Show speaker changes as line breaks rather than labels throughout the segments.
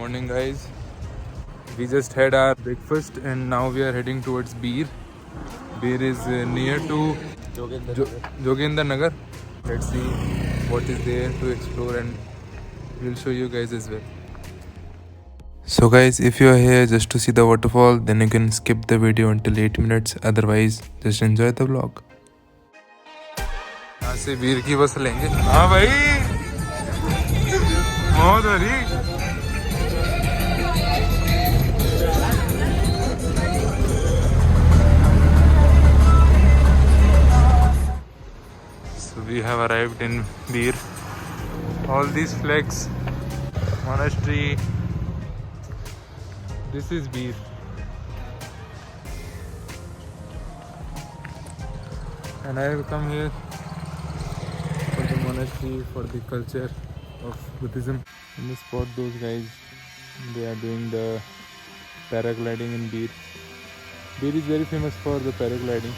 morning, guys. We just had our breakfast and now we are heading towards Beer. Beer is near to Jogendar Nagar. Let's see what is there to explore and we'll show you guys as well. So guys, if you are here just to see the waterfall, then you can skip the video until 8 minutes. Otherwise, just enjoy the vlog. यहाँ से बीर की बस लेंगे. हाँ भाई, बहुत हो रही. So we have arrived in Beer. All these flags, monastery. This is Beer. And I have come here for the monastery, for the culture of Buddhism. In this spot, those guys, they are doing the paragliding in Beer. Beer is very famous for the paragliding.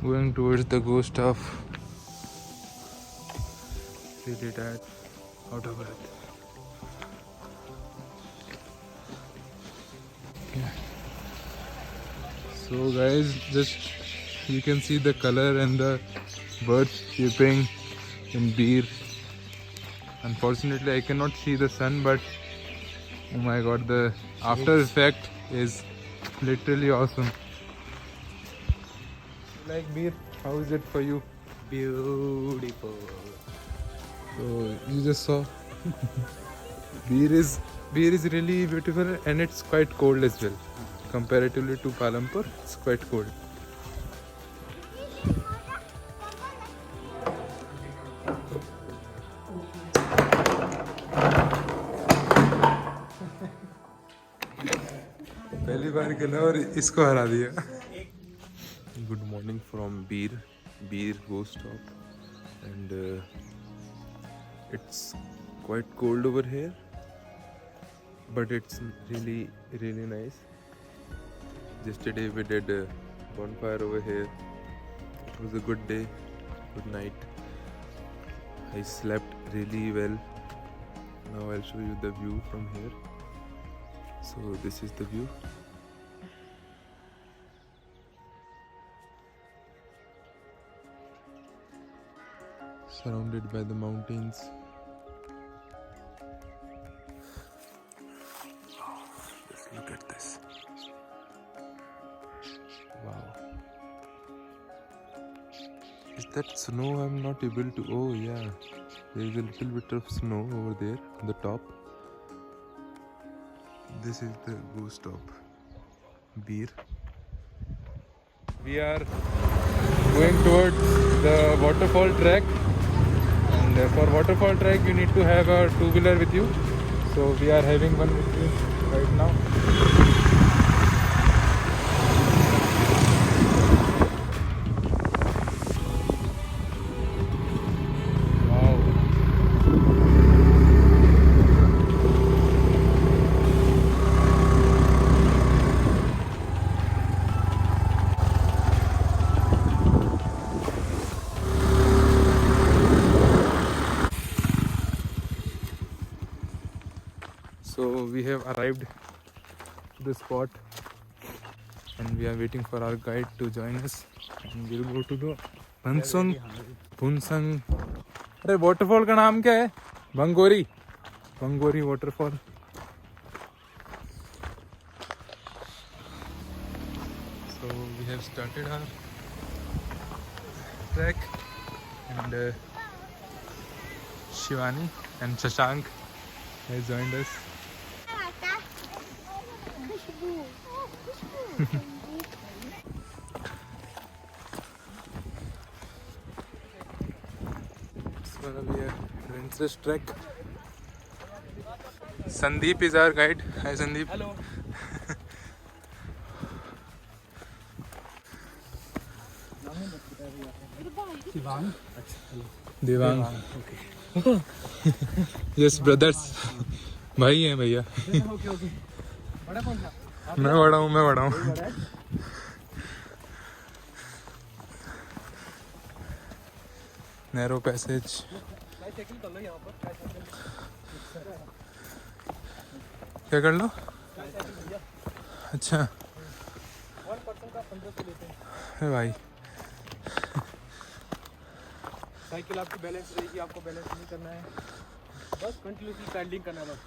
Going towards the ghost of really tired, out of breath. Yeah. So guys, just you can see the color and the birds chirping in Beer. Unfortunately, I cannot see the sun, but oh my god, the after effect is literally awesome. You like Beer? How is it for you?
Beautiful.
So you just saw Beer is really beautiful and it's quite cold as well. Comparatively to Palampur, it's quite cold. पहली बार खेला और इसको हरा दिया. Good morning from Beer ghost stop, and it's quite cold over here, but it's really nice. Yesterday we did a bonfire over here. It was a good day, good night. I slept really well. Now I'll show you the view from here. So this is the view. Surrounded by the mountains. Oh, just look at this. Wow. Is that snow? I'm not able to. Oh yeah, there is a little bit of snow over there on the top. This is the ghost stop, Beer. We are going towards the waterfall track, and for waterfall track you need to have a two-wheeler with you. So we are having one with you right now. So we have arrived to the spot and we are waiting for our guide to join us, and we'll go to the Phunsang. अरे waterfall का नाम क्या है? Bangori waterfall. So we have started our trek, and Shivani and Shashank has joined us. It's gonna be a adventurous trek. Sandeep is our guide. Hi Sandeep.
Hello.
Devang. Okay. Yes, brothers. भाई हैं भैया. मैं बड़ा हूँ. Narrow passage.
Tricycle कर लो यहाँ पर, tricycle.
क्या कर लो?
ट्राइसाइकिल भैया,
अच्छा
1% का 1500 लेते हैं।
है भाई।
साइकिल आपकी बैलेंस रहेगी, आपको बैलेंस नहीं करना है, बस कंटिन्यूसली पैडलिंग करना है बस।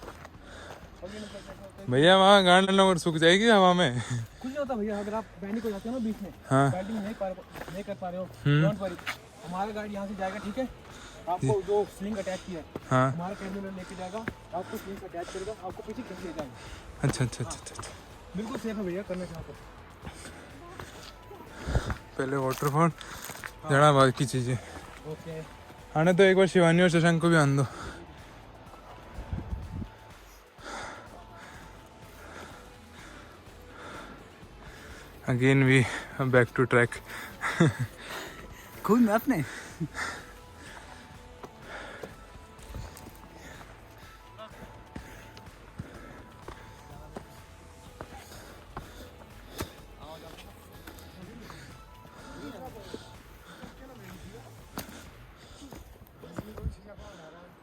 भैया वहाँ गाड़ी नंबर सूख जाएगी हवा में।
कुछ नहीं होता भैया, अगर आप पैनिक हो जाते हो ना बीच में,
हाँ।
पैडलिंग नहीं कर पा रहे हो, डोंट वरी, हमारा गाड़ी यहाँ से जाएगा, ठीक है? आपको जो स्लिंग अटैच किया है,
हाँ।
हमारा कैबिन में लेके जाएगा, आपको स्लिंग अटैच करेगा, आपको पीछे खींच ले जाएगा।
अच्छा अच्छा अच्छा अच्छा।
बिल्कुल सेफ है भैया, करना चाहते हो।
पहले वाटरफॉल जाना, बाकी चीज़ें
ओके।
आने तो एक बार शिवानी और शशांक को भी आन दो। Again we back to track.
खुद में अपने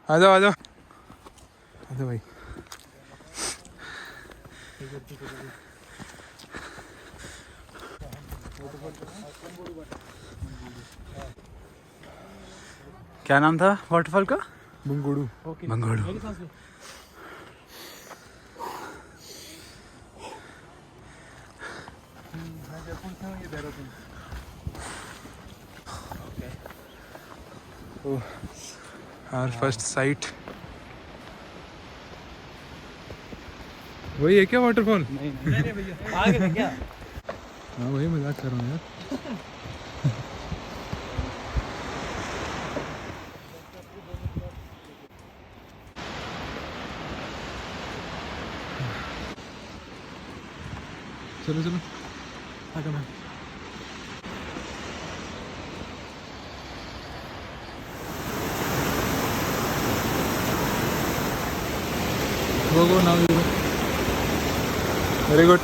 आ जाओ आ जाओ आ जाओ भाई।
क्या नाम था वाटरफॉल का?
बंगोड़ू।
ओके,
बंगोड़ू।
मेरी सांस लो।
आवर फर्स्ट साइट वही है क्या वाटरफॉल?
नहीं भैया, आगे थे क्या?
हाँ वही मजाक कर रहा हूँ यार। चलो चलो
आगे मैं
go now you go. Very good.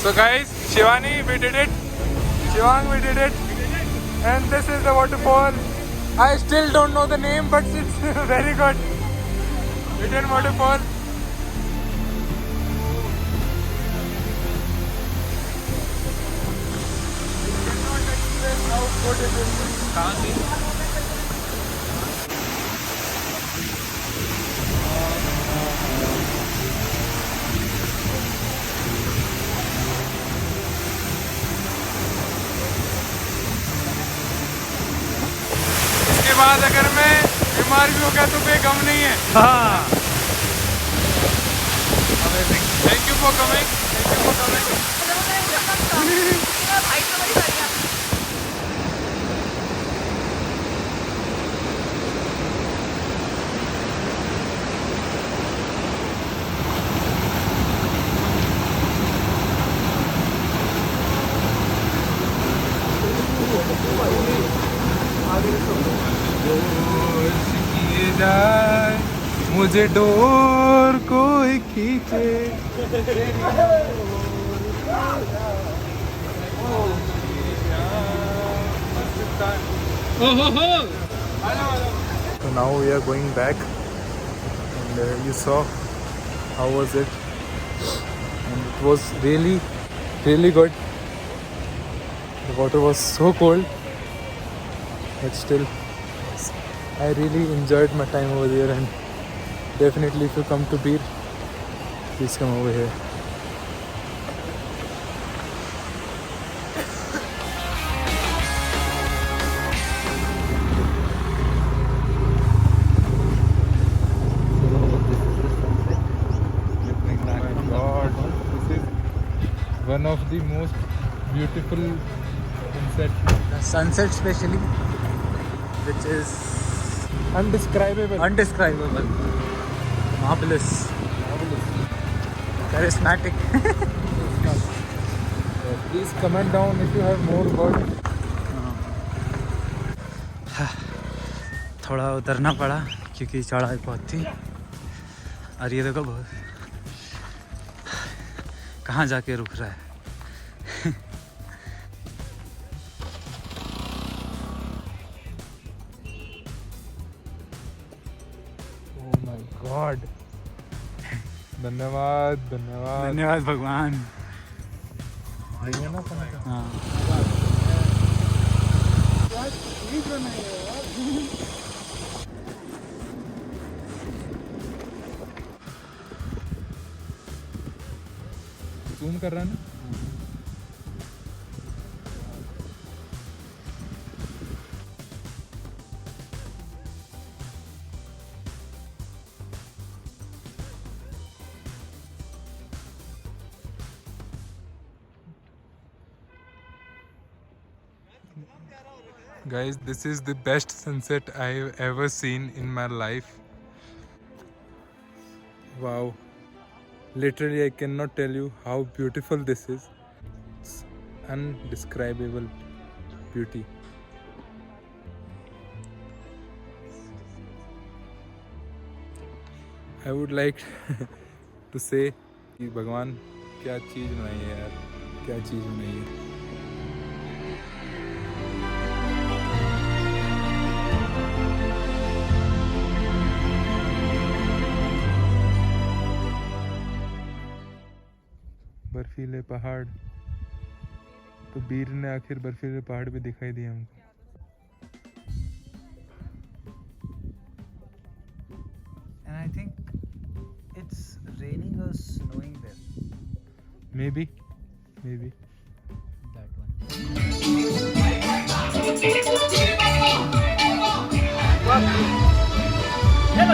So guys, Shivani, we did it. Shivang, we did it. And this is the waterfall. I still don't know the name, but it's very good. Hidden waterfall. How good it is. इसके बाद अगर मैं बीमार भी हो गया तो कोई गम नहीं है।
हाँ,
thank you for coming. Thank you for coming. जाए मुझे डोर कोई खींचे। So now we are going back, and you saw how was it, and it was really good. The water was so cold, but still I really enjoyed my time over there, and definitely if you come to Beer, please come over here. Oh my God, this is one of the most beautiful sunset.
The sunset especially, which is
Undescribable.
undescribable, marvelous, charismatic.
Please comment down if you have more words.
थोड़ा उतरना पड़ा क्योंकि चढ़ाई बहुत थी। और ये देखो बहुत कहाँ जाके रुक रहा है।
Oh my God. धन्यवाद धन्यवाद
धन्यवाद भगवान।
भैया ना कहाँ
हाँ
जूम कर रहा है ना। Guys, this is the best sunset I've ever seen in my life. Wow. Literally, I cannot tell you how beautiful this is. It's undescribable beauty. I would like to say कि भगवान क्या चीज़ बनाई है यार, क्या चीज़ बनाई है। बर्फीले पहाड़, तो बीर ने आखिर बर्फीले पहाड़ भी दिखाई दिए हमको।
and I think it's raining or snowing there.
Maybe.
That one.
Hello